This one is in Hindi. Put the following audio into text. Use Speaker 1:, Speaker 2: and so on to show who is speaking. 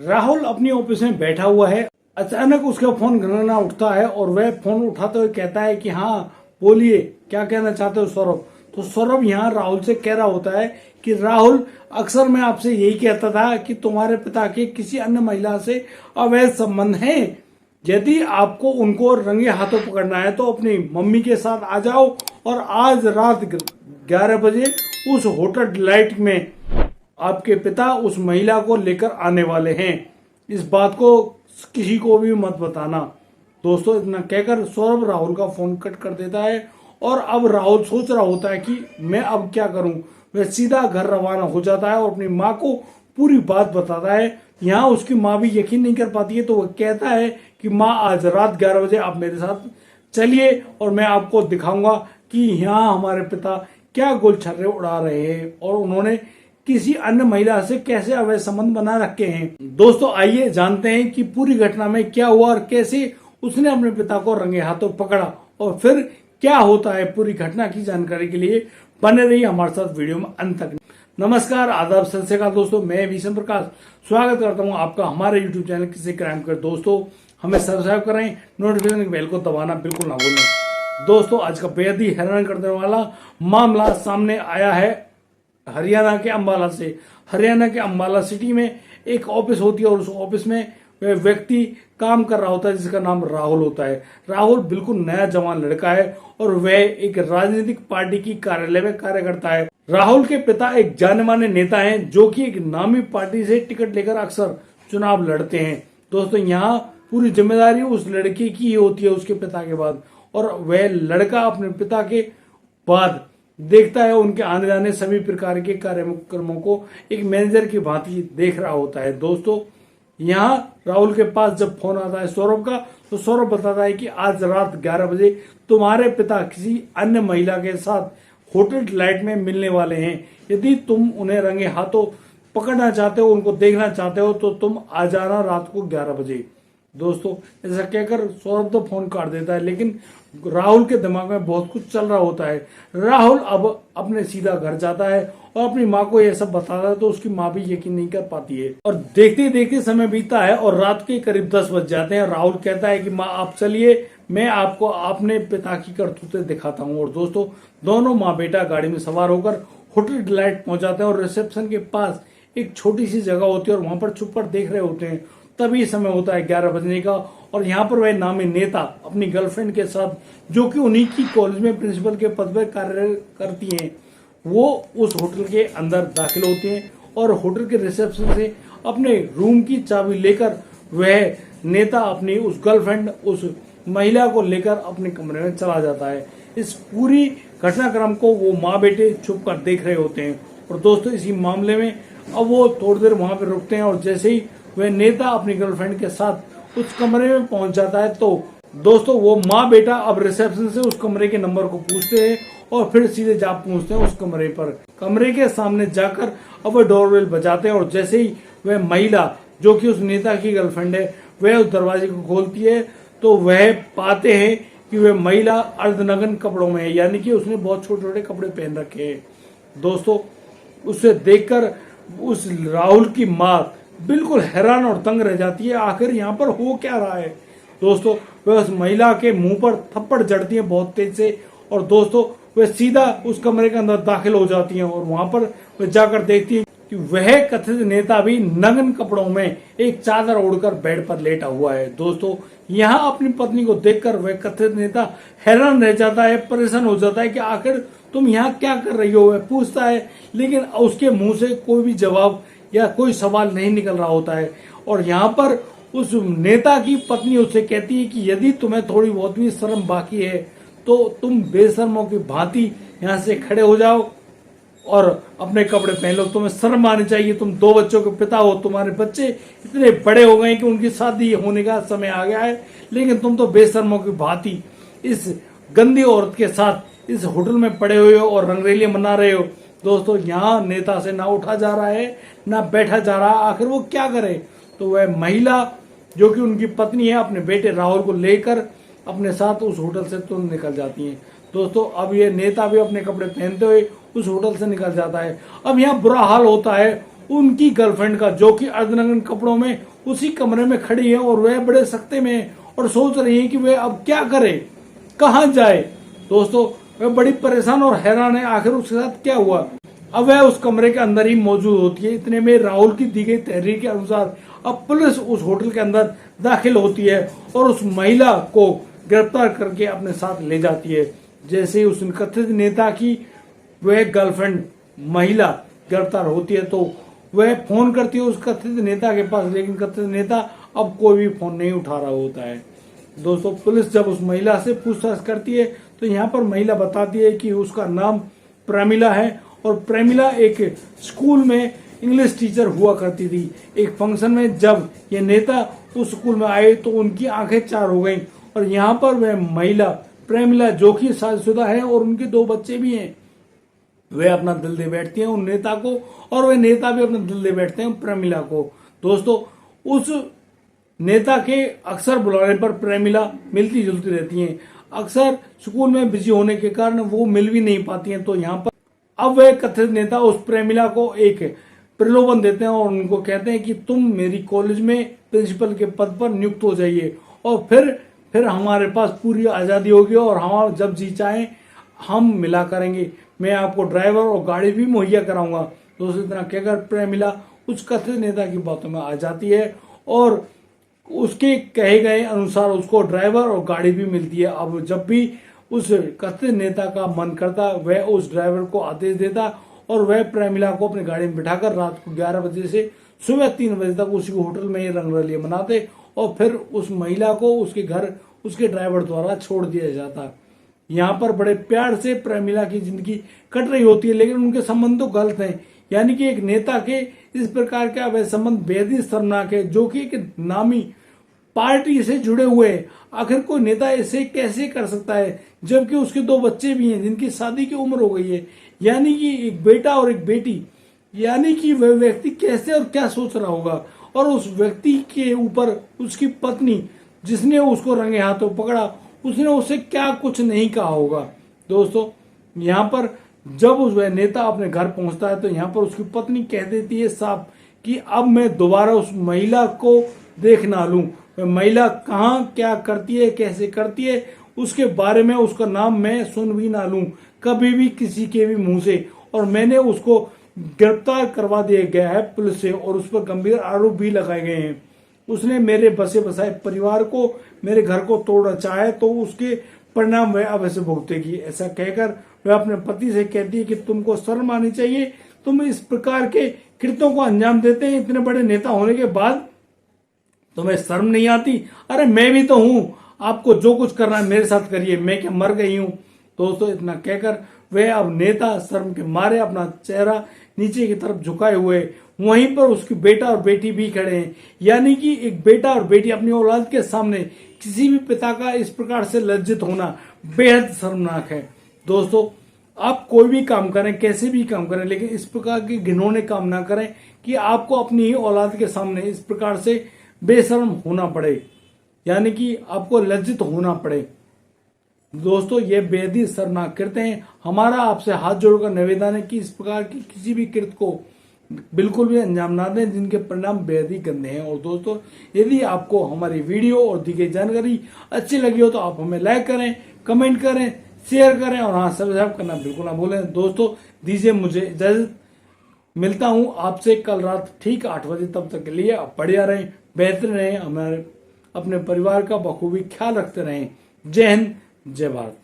Speaker 1: राहुल अपनी ऑफिस में बैठा हुआ है। अचानक उसका फोन घनघना उठता है और वह फोन उठाते हुए कहता है कि हाँ बोलिए, क्या कहना चाहते हो सौरभ। तो सौरभ यहाँ राहुल से कह रहा होता है कि राहुल, अक्सर मैं आपसे यही कहता था कि तुम्हारे पिता के किसी अन्य महिला से अवैध संबंध हैं। यदि आपको उनको रंगे हाथों पकड़ना है तो अपनी मम्मी के साथ आ जाओ और आज रात 11 बजे उस होटल डिलाइट में आपके पिता उस महिला को लेकर आने वाले हैं। इस बात को किसी को भी मत बताना। दोस्तों, इतना कहकर सौरभ राहुल का फोन कट कर देता है और अब राहुल सोच रहा होता है कि मैं अब क्या करूं। वह सीधा घर रवाना हो जाता है और अपनी माँ को पूरी बात बताता है। यहाँ उसकी माँ भी यकीन नहीं कर पाती है, तो वह कहता है कि माँ, आज रात 11 बजे आप मेरे साथ चलिए और मैं आपको दिखाऊंगा कि यहाँ हमारे पिता क्या गुलछर्रे उड़ा रहे हैं और उन्होंने किसी अन्य महिला से कैसे अवैध संबंध बना रखे हैं। दोस्तों, आइए जानते हैं कि पूरी घटना में क्या हुआ और कैसे उसने अपने पिता को रंगे हाथों पकड़ा और फिर क्या होता है। पूरी घटना की जानकारी के लिए बने रहिए हमारे साथ वीडियो में अंत तक। नमस्कार, आदाब, सत श्री अकाल दोस्तों, मैं विषम प्रकाश स्वागत करता हूं आपका हमारे यूट्यूब चैनल किसी क्राइम कर। दोस्तों, हमें सब्सक्राइब करें, नोटिफिकेशन बेल को दबाना बिल्कुल ना भूलें। दोस्तों, आज का बेहद ही हैरान करने वाला मामला सामने आया है हरियाणा के अंबाला से। हरियाणा के अंबाला सिटी में एक ऑफिस होती है और उस ऑफिस में वह व्यक्ति काम कर रहा होता है जिसका नाम राहुल होता है। राहुल बिल्कुल नया जवान लड़का है और वह एक राजनीतिक पार्टी की कार्यालय में कार्य करता है। राहुल के पिता एक जाने माने नेता हैं जो कि एक नामी पार्टी से टिकट लेकर अक्सर चुनाव लड़ते हैं। दोस्तों, यहाँ पूरी जिम्मेदारी उस लड़के की ही होती है उसके पिता के बाद, और वह लड़का अपने पिता के बाद देखता है उनके आने जाने सभी प्रकार के कार्यक्रमों को एक मैनेजर की भांति देख रहा होता है। दोस्तों, यहाँ राहुल के पास जब फोन आता है सौरभ का, तो सौरभ बताता है कि आज रात 11 बजे तुम्हारे पिता किसी अन्य महिला के साथ होटल डिलाइट में मिलने वाले हैं। यदि तुम उन्हें रंगे हाथों पकड़ना चाहते हो, उनको देखना चाहते हो, तो तुम आ जाना रात को 11 बजे। दोस्तों, ऐसा कहकर सौरभ तो फोन काट देता है, लेकिन राहुल के दिमाग में बहुत कुछ चल रहा होता है। राहुल अब अपने सीधा घर जाता है और अपनी माँ को यह सब बताता है, तो उसकी माँ भी यकीन नहीं कर पाती है और देखते देखते समय बीतता है और रात के करीब 10 बज जाते हैं। राहुल कहता है कि माँ, आप चलिए, मैं आपको अपने पिता की करतूतें दिखाता हूँ। और दोस्तों, दोनों माँ बेटा गाड़ी में सवार होकर होटल डिलाइट पहुंच जाते हैं और रिसेप्शन के पास एक छोटी सी जगह होती है और वहां पर छुप कर देख रहे होते हैं। तभी समय होता है 11 बजने का और यहाँ पर वह नामी नेता अपनी गर्लफ्रेंड के साथ, जो कि उन्हीं की कॉलेज में प्रिंसिपल के पद पर कार्य करती हैं, वो उस होटल के अंदर दाखिल होते हैं और होटल के रिसेप्शन से अपने रूम की चाबी लेकर वह नेता अपनी उस गर्लफ्रेंड, उस महिला को लेकर अपने कमरे में चला जाता है। इस पूरी घटनाक्रम को वो माँ बेटे छुप कर देख रहे होते हैं। और दोस्तों, इसी मामले में अब वो थोड़ी देर वहां पर रुकते हैं और जैसे ही वह नेता अपनी गर्लफ्रेंड के साथ उस कमरे में पहुंच जाता है, तो दोस्तों वो माँ बेटा अब रिसेप्शन से उस कमरे के नंबर को पूछते हैं और फिर सीधे जा पहुंचते हैं उस कमरे पर। कमरे के सामने जाकर अब वह डोरबेल बजाते हैं और जैसे ही वह महिला, जो कि उस नेता की गर्लफ्रेंड है, वह उस दरवाजे को खोलती है, तो वह पाते हैं कि वह महिला अर्धनग्न कपड़ों में है, यानी कि उसने बहुत छोटे छोटे कपड़े पहन रखे हैं। दोस्तों, उसे देखकर उस राहुल की माँ बिल्कुल हैरान और तंग रह जाती है, आखिर यहाँ पर हो क्या रहा है। दोस्तों, वह उस महिला के मुंह पर थप्पड़ जड़ती है बहुत तेज से और दोस्तों वह सीधा उस कमरे के अंदर दाखिल हो जाती हैं और वहां पर वह जाकर देखती है कि वह कथित नेता भी नग्न कपड़ों में एक चादर ओढ़कर बेड पर लेटा हुआ है। दोस्तों, यहाँ अपनी पत्नी को देखकर वह कथित नेता हैरान रह जाता है, परेशान हो जाता है कि आखिर तुम यहाँ क्या कर रही हो, वह पूछता है, लेकिन उसके मुंह से कोई भी जवाब या कोई सवाल नहीं निकल रहा होता है। और यहाँ पर उस नेता की पत्नी उससे कहती है कि यदि तुम्हें थोड़ी बहुत भी शर्म बाकी है तो तुम बेशर्मों की भांति यहाँ से खड़े हो जाओ और अपने कपड़े पहन लो। तुम्हें शर्म आनी चाहिए, तुम 2 बच्चों के पिता हो, तुम्हारे बच्चे इतने बड़े हो गए कि उनकी शादी होने का समय आ गया है, लेकिन तुम तो बेशर्मों की भांति इस गंदी औरत के साथ इस होटल में पड़े हुए हो और रंगरेलियां मना रहे हो। दोस्तों, यहाँ नेता से ना उठा जा रहा है ना बैठा जा रहा, आखिर वो क्या करे। तो वह महिला, जो कि उनकी पत्नी है, अपने बेटे राहुल को लेकर अपने साथ उस होटल से तुरंत निकल जाती हैं। दोस्तों, अब ये नेता भी अपने कपड़े पहनते हुए उस होटल से निकल जाता है। अब यहाँ बुरा हाल होता है उनकी गर्लफ्रेंड का, जो कि अर्धनग्न कपड़ों में उसी कमरे में खड़ी है और वह बड़े सख्ते में है और सोच रही है कि वह अब क्या करे, कहाँ जाए। दोस्तों वह बड़ी परेशान और हैरान है, आखिर उसके साथ क्या हुआ। अब वह उस कमरे के अंदर ही मौजूद होती है। इतने में राहुल की दी गई तहरीर के अनुसार अब पुलिस उस होटल के अंदर दाखिल होती है और उस महिला को गिरफ्तार करके अपने साथ ले जाती है। जैसे ही उस कथित नेता की वह गर्लफ्रेंड महिला गिरफ्तार होती है तो वह फोन करती है उस कथित नेता के पास, लेकिन कथित नेता अब कोई भी फोन नहीं उठा रहा होता है। दोस्तों पुलिस जब उस महिला से पूछताछ करती है तो यहाँ पर महिला बताती है कि उसका नाम प्रेमिला है और प्रेमिला एक स्कूल में इंग्लिश टीचर हुआ करती थी। एक फंक्शन में जब ये नेता उस स्कूल में आए तो उनकी आंखें चार हो गईं और यहाँ पर वह महिला प्रेमिला, जो कि शादीशुदा है और उनके 2 बच्चे भी हैं, वे अपना दिल दे बैठती हैं उन नेता को और वे नेता भी अपना दिल दे बैठते हैं प्रेमिला को। दोस्तों उस नेता के अक्सर बुलाने पर प्रेमिला मिलती जुलती रहती हैं। अक्सर स्कूल में बिजी होने के कारण वो मिल भी नहीं पाती हैं। तो यहाँ पर अब वह कथित नेता उस प्रेमिला को एक प्रलोभन देते हैं और उनको कहते हैं कि तुम मेरी कॉलेज में प्रिंसिपल के पद पर नियुक्त हो जाइए और फिर हमारे पास पूरी आज़ादी होगी और हम जब जी चाहें हम मिला करेंगे। मैं आपको ड्राइवर और गाड़ी भी मुहैया कराऊंगा। दोस्तों इतना कहकर प्रेमिला उस कथित नेता की बातों में आ जाती है और उसके कहे गए अनुसार उसको ड्राइवर और गाड़ी भी मिलती है। अब जब भी उस कथित नेता का मन करता वह उस ड्राइवर को आदेश देता और वह प्रेमिला को अपनी गाड़ी में बिठाकर रात को 11 बजे से सुबह 3 बजे तक उसी होटल में ही रंगरलियां मनाते और फिर उस महिला को उसके घर उसके ड्राइवर द्वारा छोड़ दिया जाता। यहाँ पर बड़े प्यार से प्रेमिला की जिंदगी कट रही होती है, लेकिन उनके संबंध तो गलत हैं। यानी कि एक नेता के इस प्रकार का वह संबंध बेहद ही शर्मनाक है, जो कि एक नामी पार्टी से जुड़े हुए हैं। आखिर कोई नेता ऐसे कैसे कर सकता है, जबकि उसके 2 बच्चे भी हैं जिनकी शादी की उम्र हो गई है, यानी कि एक बेटा और एक बेटी। यानी कि वह व्यक्ति कैसे और क्या सोच रहा होगा। और उस व्यक्ति के ऊपर उसकी पत्नी जिसने उसको रंगे हाथों पकड़ा, उसने उससे क्या कुछ नहीं कहा होगा। दोस्तों यहाँ पर जब वह नेता अपने घर पहुंचता है तो यहाँ पर उसकी पत्नी कह देती है साफ कि अब मैं दोबारा उस महिला को देख ना लूं। वह महिला कहाँ क्या करती है, कैसे करती है, उसके बारे में उसका नाम मैं सुन भी ना लूं कभी भी किसी के भी मुंह से। और मैंने उसको गिरफ्तार करवा दिया गया है पुलिस से और उस पर गंभीर आरोप भी लगाए गए हैं। उसने मेरे बसे बसाए परिवार को, मेरे घर को तोड़ना चाहे तो उसके परिणाम वह अवश्य भुगतेगी। ऐसा कहकर वह अपने पति से कहती है कि तुमको शर्म आनी चाहिए, तुम इस प्रकार के कृत्यों को अंजाम देते हैं इतने बड़े नेता होने के बाद, तुम्हें शर्म नहीं आती। अरे मैं भी तो हूं, आपको जो कुछ करना है मेरे साथ करिए, मैं क्या मर गई हूं। दोस्तों इतना कहकर वह अब नेता शर्म के मारे अपना चेहरा नीचे की तरफ झुकाए हुए, वहीं पर उसकी बेटा और बेटी भी खड़े हैं। यानी कि एक बेटा और बेटी अपनी औलाद के सामने किसी भी पिता का इस प्रकार से लज्जित होना बेहद शर्मनाक है। दोस्तों आप कोई भी काम करें, कैसे भी काम करें, लेकिन इस प्रकार के घिनौने काम ना करें कि आपको अपनी ही औलाद के सामने इस प्रकार से बेशर्म होना पड़े, यानी कि आपको लज्जित होना पड़े। दोस्तों ये बेहद ही शर्मनाक कृत्य हैं। हमारा आपसे हाथ जोड़कर निवेदन है कि इस प्रकार की किसी भी कृत्य को बिल्कुल भी अंजाम ना दें जिनके परिणाम बेहद ही गंदे हैं। और दोस्तों यदि आपको हमारी वीडियो और दी गई जानकारी अच्छी लगी हो तो आप हमें लाइक करें, कमेंट करें, शेयर करें और हाँ सब्सक्राइब करना बिल्कुल ना भूलें। दोस्तों दीजिए मुझे इजाजत, मिलता हूं आपसे कल रात ठीक 8 बजे। तब तक के लिए आप बढ़िया रहें, बेहतर रहें, हमारे अपने परिवार का बखूबी ख्याल रखते रहें। जय हिंद, जय भारत।